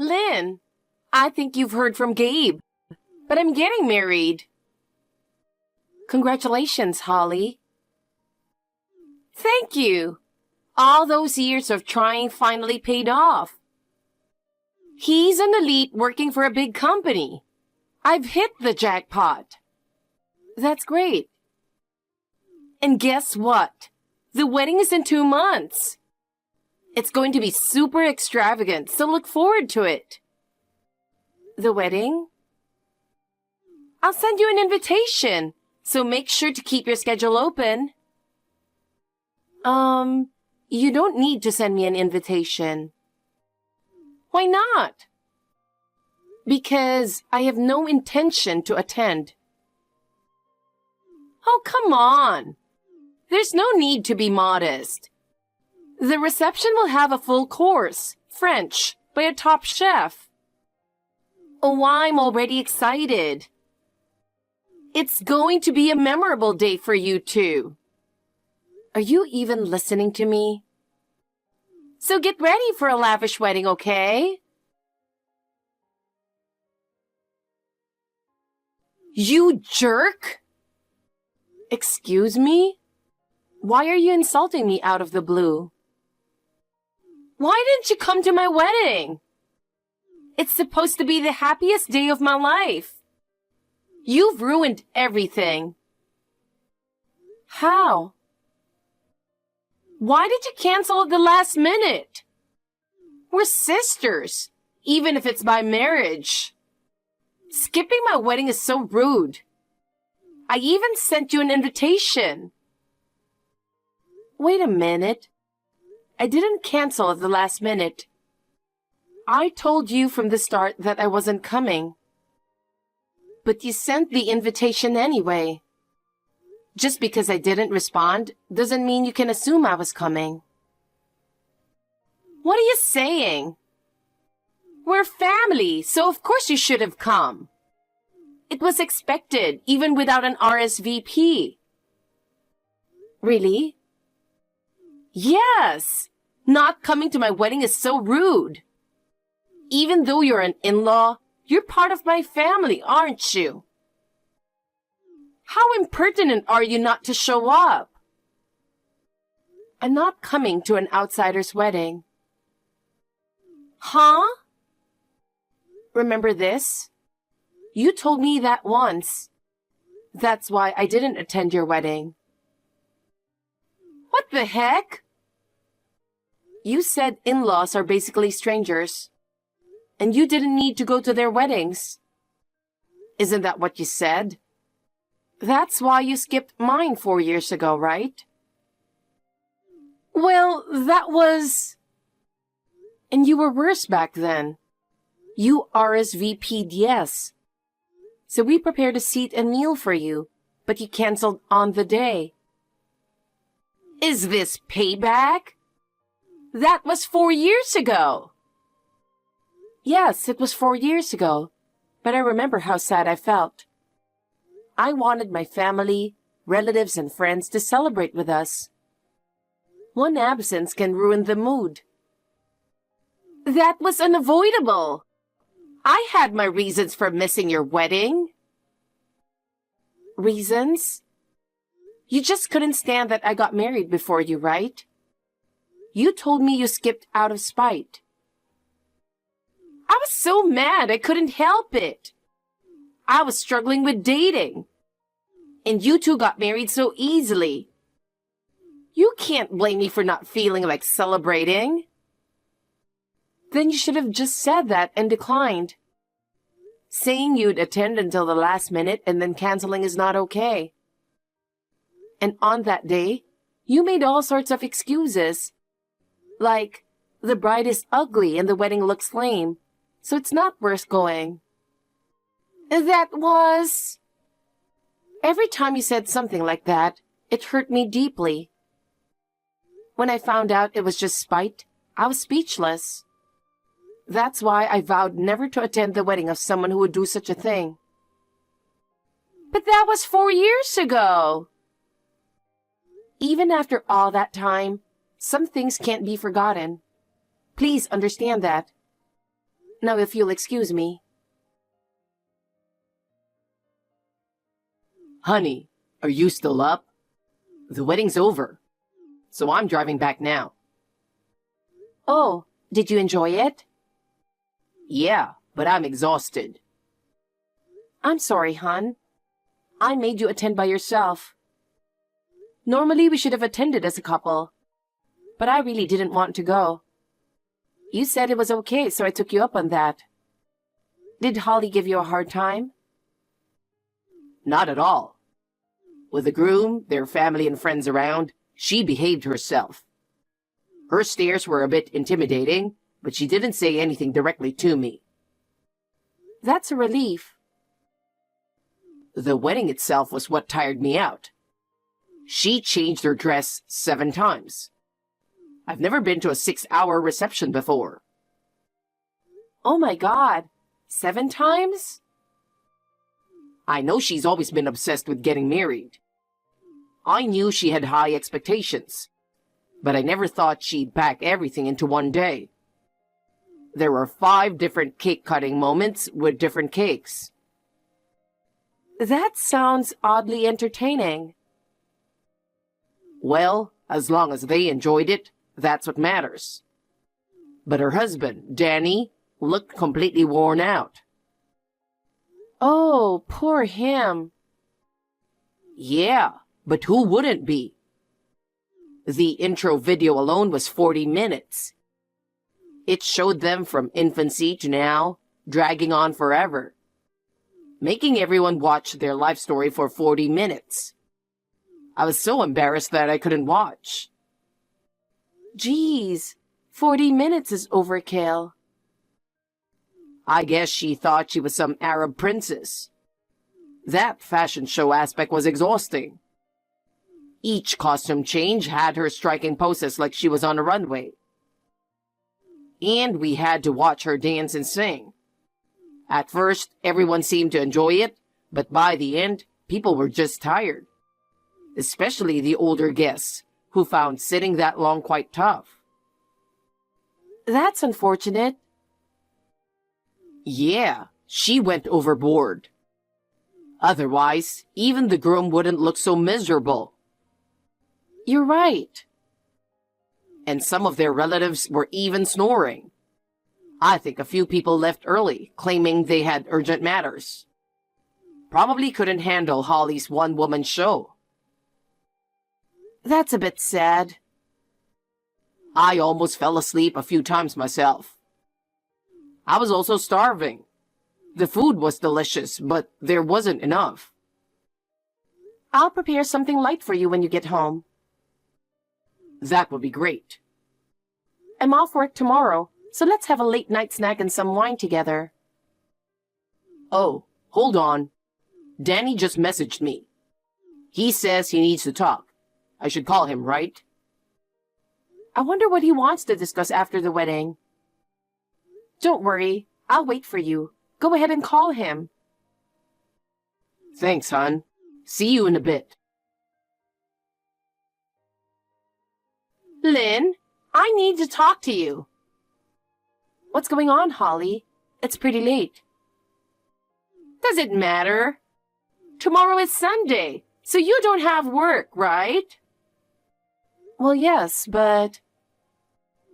Lynn, I think you've heard from Gabe, but I'm getting married. Congratulations, Holly. Thank you. All those years of trying finally paid off. He's an elite working for a big company. I've hit the jackpot. That's great. And guess what? The wedding is in 2 months. It's going to be super extravagant, so look forward to it. The wedding? I'll send you an invitation, so make sure to keep your schedule open. You don't need to send me an invitation. Why not? Because I have no intention to attend. Oh, come on. There's no need to be modest. The reception will have a full course, French, by a top chef. Oh, I'm already excited. It's going to be a memorable day for you two. Are you even listening to me? So get ready for a lavish wedding, okay? You jerk! Excuse me? Why are you insulting me out of the blue? Why didn't you come to my wedding? It's supposed to be the happiest day of my life. You've ruined everything. How? Why did you cancel at the last minute? We're sisters, even if it's by marriage. Skipping my wedding is so rude. I even sent you an invitation. Wait a minute. I didn't cancel at the last minute. I told you from the start that I wasn't coming. But you sent the invitation anyway. Just because I didn't respond doesn't mean you can assume I was coming. What are you saying? We're family, so of course you should have come. It was expected, even without an RSVP. Really? Yes! Not coming to my wedding is so rude. Even though you're an in-law, you're part of my family, aren't you? How impertinent are you not to show up? I'm not coming to an outsider's wedding. Huh? Remember this? You told me that once. That's why I didn't attend your wedding. What the heck? You said in-laws are basically strangers, and you didn't need to go to their weddings. Isn't that what you said? That's why you skipped mine 4 years ago, right? Well, that was... And you were worse back then. You RSVP'd yes. So we prepared a seat and meal for you, but you canceled on the day. Is this payback? That was 4 years ago. Yes, it was 4 years ago, but I remember how sad I felt. I wanted my family, relatives, and friends to celebrate with us. One absence can ruin the mood. That was unavoidable. I had my reasons for missing your wedding. Reasons? You just couldn't stand that I got married before you, right? You told me you skipped out of spite. I was so mad I couldn't help it. I was struggling with dating. And you two got married so easily. You can't blame me for not feeling like celebrating. Then you should have just said that and declined. Saying you'd attend until the last minute and then canceling is not okay. And on that day, you made all sorts of excuses. Like, the bride is ugly and the wedding looks lame, so it's not worth going. That was... Every time you said something like that, it hurt me deeply. When I found out it was just spite, I was speechless. That's why I vowed never to attend the wedding of someone who would do such a thing. But that was 4 years ago. Even after all that time, some things can't be forgotten. Please understand that. Now if you'll excuse me. Honey, are you still up? The wedding's over, so I'm driving back now. Oh, did you enjoy it? Yeah, but I'm exhausted. I'm sorry, hon. I made you attend by yourself. Normally we should have attended as a couple, but I really didn't want to go. You said it was okay, so I took you up on that. Did Holly give you a hard time? Not at all. With the groom, their family and friends around, she behaved herself. Her stares were a bit intimidating, but she didn't say anything directly to me. That's a relief. The wedding itself was what tired me out. She changed her dress 7 times. I've never been to a 6-hour reception before. Oh my God, 7 times? I know she's always been obsessed with getting married. I knew she had high expectations, but I never thought she'd pack everything into one day. There were 5 different cake-cutting moments with different cakes. That sounds oddly entertaining. Well, as long as they enjoyed it, that's what matters. But her husband, Danny, looked completely worn out. Oh, poor him. Yeah, but who wouldn't be? The intro video alone was 40 minutes. It showed them from infancy to now, dragging on forever, making everyone watch their life story for 40 minutes. I was so embarrassed that I couldn't watch. Geez, 40 minutes is overkill. I guess she thought she was some Arab princess. That fashion show aspect was exhausting. Each costume change had her striking poses like she was on a runway. And we had to watch her dance and sing. At first, everyone seemed to enjoy it, but by the end, people were just tired. Especially the older guests, who found sitting that long quite tough. That's unfortunate. Yeah, she went overboard. Otherwise, even the groom wouldn't look so miserable. You're right. And some of their relatives were even snoring. I think a few people left early, claiming they had urgent matters. Probably couldn't handle Holly's one-woman show. That's a bit sad. I almost fell asleep a few times myself. I was also starving. The food was delicious, but there wasn't enough. I'll prepare something light for you when you get home. That would be great. I'm off work tomorrow, so let's have a late-night snack and some wine together. Oh, hold on. Danny just messaged me. He says he needs to talk. I should call him, right? I wonder what he wants to discuss after the wedding. Don't worry, I'll wait for you. Go ahead and call him. Thanks, hon. See you in a bit. Lynn, I need to talk to you. What's going on, Holly? It's pretty late. Does it matter? Tomorrow is Sunday, so you don't have work, right? Well, yes, but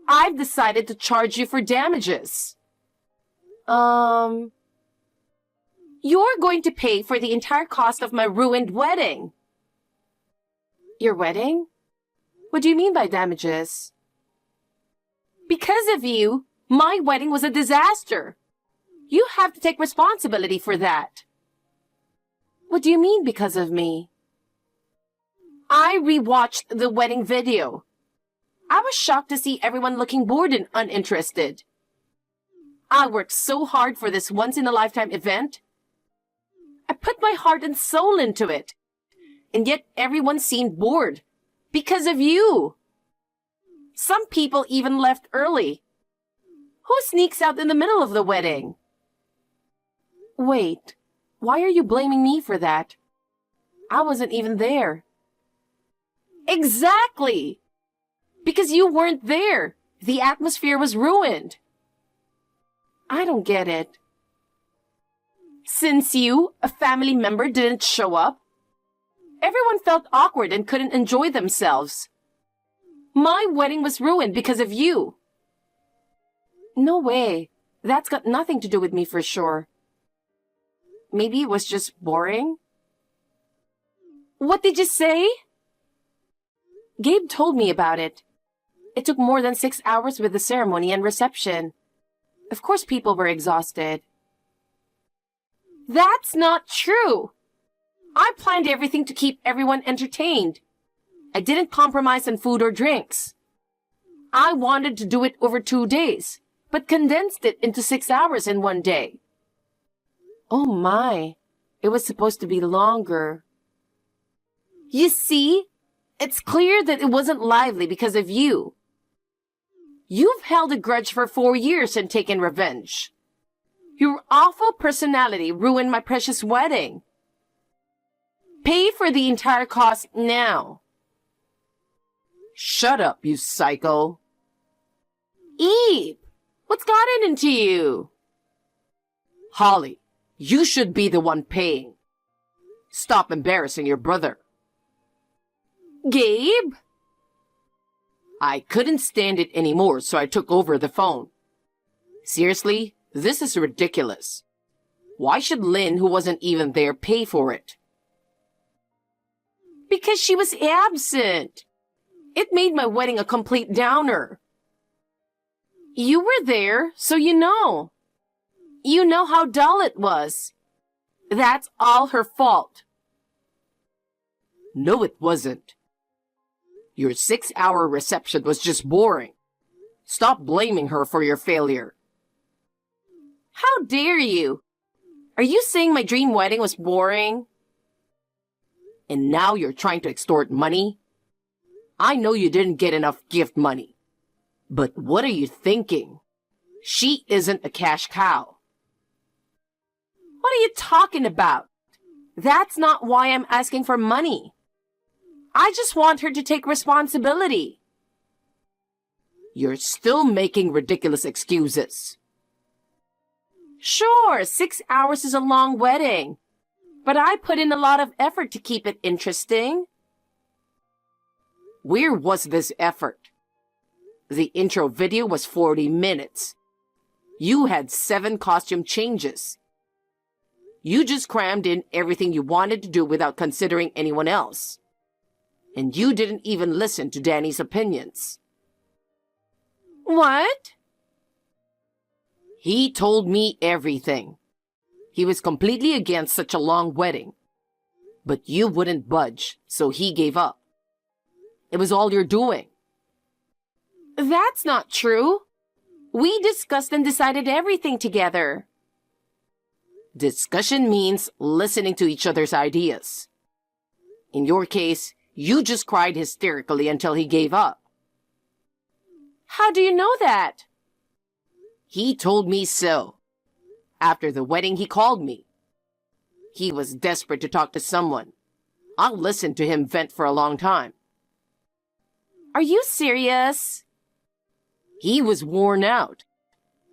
I've decided to charge you for damages. You're going to pay for the entire cost of my ruined wedding. Your wedding? What do you mean by damages? Because of you, my wedding was a disaster. You have to take responsibility for that. What do you mean because of me? I rewatched the wedding video. I was shocked to see everyone looking bored and uninterested. I worked so hard for this once-in-a-lifetime event. I put my heart and soul into it. And yet everyone seemed bored. Because of you. Some people even left early. Who sneaks out in the middle of the wedding? Wait, why are you blaming me for that? I wasn't even there. Exactly! Because you weren't there. The atmosphere was ruined. I don't get it. Since you, a family member, didn't show up, everyone felt awkward and couldn't enjoy themselves. My wedding was ruined because of you. No way. That's got nothing to do with me for sure. Maybe it was just boring? What did you say? Gabe told me about it. It took more than 6 hours with the ceremony and reception. Of course people were exhausted. That's not true! I planned everything to keep everyone entertained. I didn't compromise on food or drinks. I wanted to do it over 2 days, but condensed it into 6 hours in one day. Oh my, it was supposed to be longer. You see, it's clear that it wasn't lively because of you. You've held a grudge for 4 years and taken revenge. Your awful personality ruined my precious wedding. Pay for the entire cost now. Shut up, you psycho. Eve, what's gotten into you? Holly, you should be the one paying. Stop embarrassing your brother. Gabe? I couldn't stand it anymore, so I took over the phone. Seriously, this is ridiculous. Why should Lynn, who wasn't even there, pay for it? Because she was absent. It made my wedding a complete downer. You were there, so you know. You know how dull it was. That's all her fault. No, it wasn't. Your 6-hour reception was just boring. Stop blaming her for your failure. How dare you? Are you saying my dream wedding was boring? And now you're trying to extort money? I know you didn't get enough gift money. But what are you thinking? She isn't a cash cow. What are you talking about? That's not why I'm asking for money. I just want her to take responsibility. You're still making ridiculous excuses. Sure, 6 hours is a long wedding, but I put in a lot of effort to keep it interesting. Where was this effort? The intro video was 40 minutes. You had 7 costume changes. You just crammed in everything you wanted to do without considering anyone else. And you didn't even listen to Danny's opinions. What? He told me everything. He was completely against such a long wedding. But you wouldn't budge, so he gave up. It was all you're doing. That's not true. We discussed and decided everything together. Discussion means listening to each other's ideas. In your case, you just cried hysterically until he gave up. How do you know that? He told me so. After the wedding, he called me. He was desperate to talk to someone. I'll listen to him vent for a long time. Are you serious? He was worn out.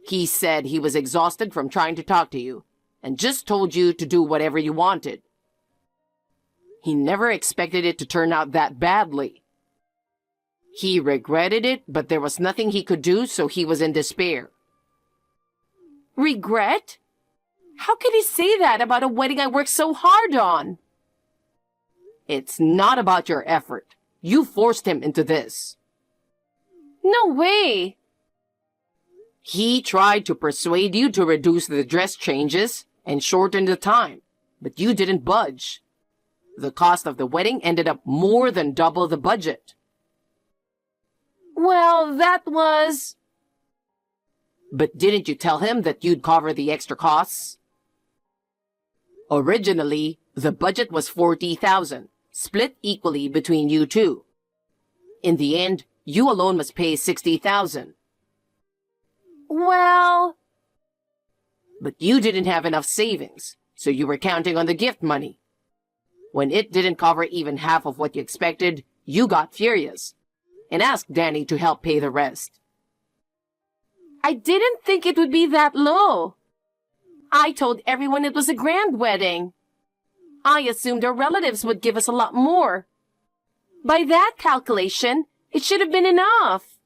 He said he was exhausted from trying to talk to you and just told you to do whatever you wanted. He never expected it to turn out that badly. He regretted it, but there was nothing he could do, so he was in despair. Regret? How could he say that about a wedding I worked so hard on? It's not about your effort. You forced him into this. No way. He tried to persuade you to reduce the dress changes and shorten the time, but you didn't budge. The cost of the wedding ended up more than double the budget. Well, that was... But didn't you tell him that you'd cover the extra costs? Originally, the budget was $40,000, split equally between you two. In the end, you alone must pay $60,000. Well... But you didn't have enough savings, so you were counting on the gift money. When it didn't cover even half of what you expected, you got furious and asked Danny to help pay the rest. I didn't think it would be that low. I told everyone it was a grand wedding. I assumed our relatives would give us a lot more. By that calculation, it should have been enough.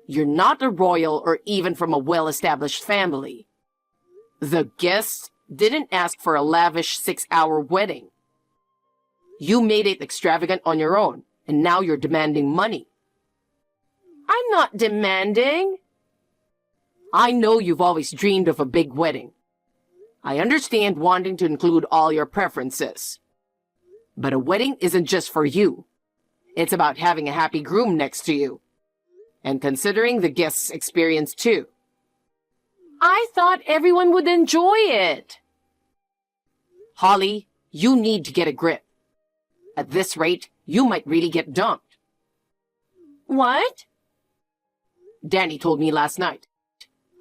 You're not a royal or even from a well-established family. The guests didn't ask for a lavish 6-hour wedding. You made it extravagant on your own, and now you're demanding money. I'm not demanding. I know you've always dreamed of a big wedding. I understand wanting to include all your preferences. But a wedding isn't just for you. It's about having a happy groom next to you. And considering the guests' experience too. I thought everyone would enjoy it. Holly, you need to get a grip. At this rate, you might really get dumped. What? Danny told me last night.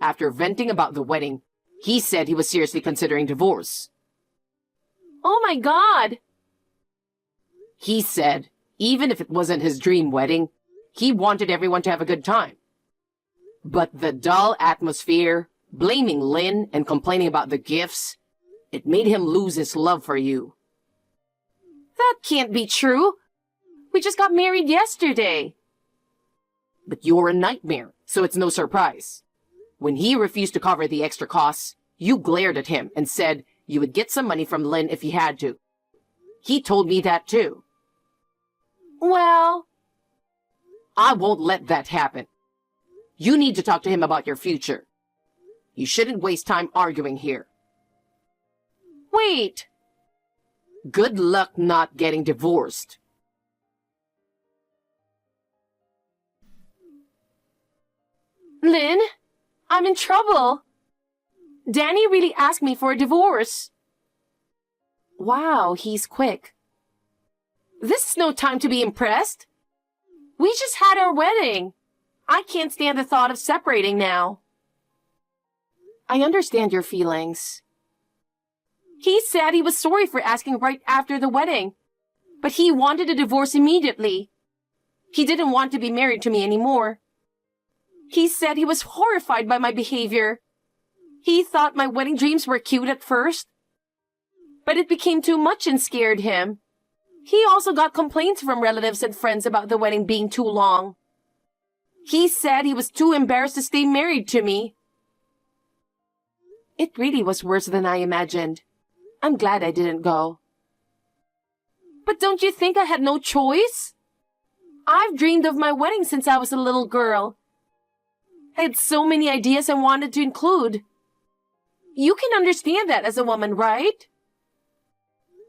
After venting about the wedding, he said he was seriously considering divorce. Oh my God! He said, even if it wasn't his dream wedding, he wanted everyone to have a good time. But the dull atmosphere, blaming Lynn and complaining about the gifts, it made him lose his love for you. That can't be true. We just got married yesterday. But you're a nightmare, so it's no surprise. When he refused to cover the extra costs, you glared at him and said you would get some money from Lynn if he had to. He told me that too. Well, I won't let that happen. You need to talk to him about your future. You shouldn't waste time arguing here. wait. Good luck not getting divorced. Lynn, I'm in trouble. Danny really asked me for a divorce. Wow, he's quick. This is no time to be impressed. We just had our wedding. I can't stand the thought of separating now. I understand your feelings. He said he was sorry for asking right after the wedding, but he wanted a divorce immediately. He didn't want to be married to me anymore. He said he was horrified by my behavior. He thought my wedding dreams were cute at first, but it became too much and scared him. He also got complaints from relatives and friends about the wedding being too long. He said he was too embarrassed to stay married to me. It really was worse than I imagined. I'm glad I didn't go. But don't you think I had no choice? I've dreamed of my wedding since I was a little girl. I had so many ideas I wanted to include. You can understand that as a woman, right?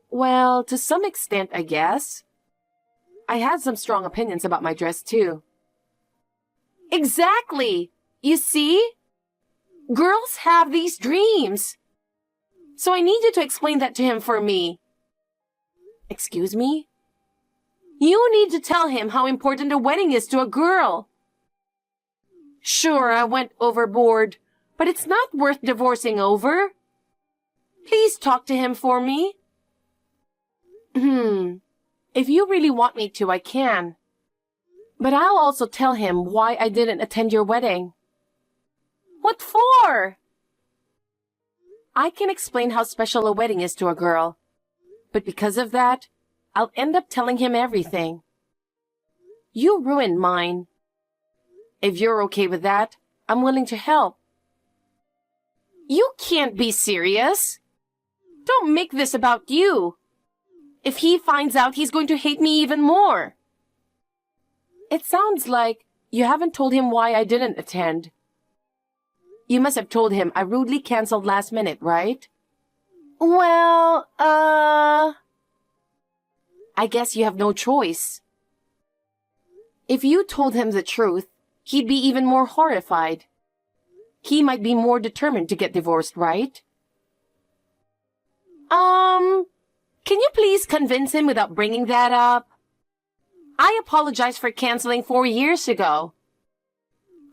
Well, to some extent, I guess. I had some strong opinions about my dress, too. Exactly! You see? Girls have these dreams. So I need you to explain that to him for me. Excuse me? You need to tell him how important a wedding is to a girl. Sure, I went overboard, but it's not worth divorcing over. Please talk to him for me. If you really want me to, I can. But I'll also tell him why I didn't attend your wedding. What for? I can explain how special a wedding is to a girl. But because of that, I'll end up telling him everything. You ruined mine. If you're okay with that, I'm willing to help. You can't be serious. Don't make this about you. If he finds out, he's going to hate me even more. It sounds like you haven't told him why I didn't attend. You must have told him I rudely canceled last minute, right? Well, I guess you have no choice. If you told him the truth, he'd be even more horrified. He might be more determined to get divorced, right? Can you please convince him without bringing that up? I apologized for canceling 4 years ago.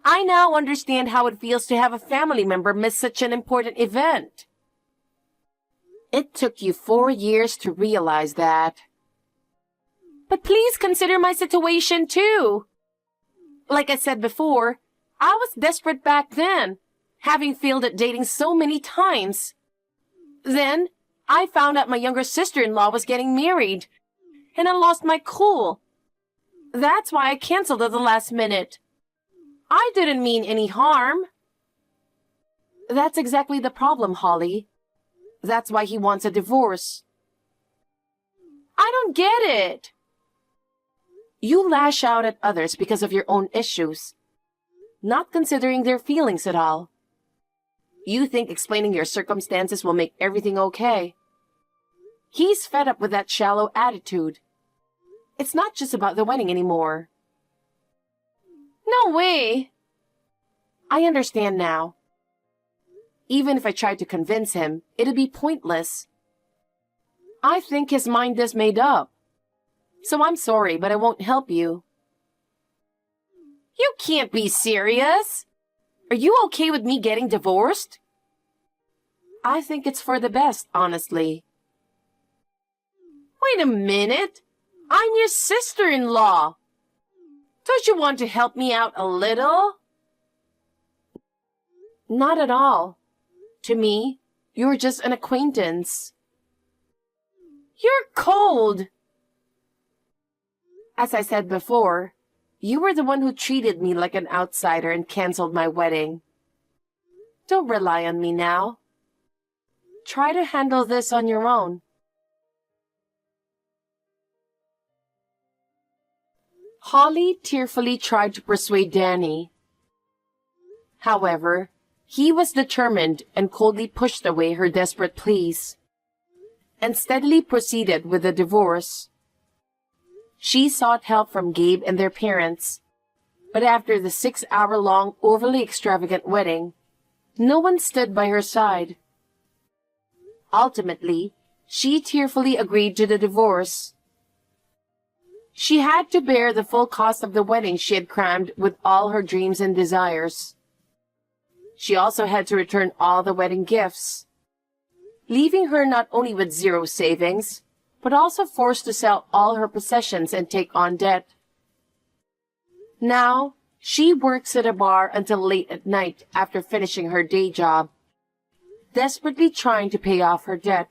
I now understand how it feels to have a family member miss such an important event. It took you 4 years to realize that. But please consider my situation too. Like I said before, I was desperate back then, having failed at dating so many times. Then, I found out my younger sister-in-law was getting married, and I lost my cool. That's why I canceled at the last minute. I didn't mean any harm. That's exactly the problem, Holly. That's why he wants a divorce. I don't get it. You lash out at others because of your own issues, not considering their feelings at all. You think explaining your circumstances will make everything okay. He's fed up with that shallow attitude. It's not just about the wedding anymore. No way. I understand now. Even if I tried to convince him, it'd be pointless. I think his mind is made up. So I'm sorry, but I won't help you. You can't be serious. Are you okay with me getting divorced? I think it's for the best, honestly. Wait a minute. I'm your sister-in-law. Don't you want to help me out a little? Not at all. To me, you're just an acquaintance. You're cold. As I said before, you were the one who treated me like an outsider and canceled my wedding. Don't rely on me now. Try to handle this on your own. Holly tearfully tried to persuade Danny. However, he was determined and coldly pushed away her desperate pleas, and steadily proceeded with the divorce. She sought help from Gabe and their parents, but after the 6-hour-long, overly extravagant wedding, no one stood by her side. Ultimately, she tearfully agreed to the divorce. She had to bear the full cost of the wedding she had crammed with all her dreams and desires. She also had to return all the wedding gifts, leaving her not only with zero savings, but also forced to sell all her possessions and take on debt. Now, she works at a bar until late at night after finishing her day job, desperately trying to pay off her debt.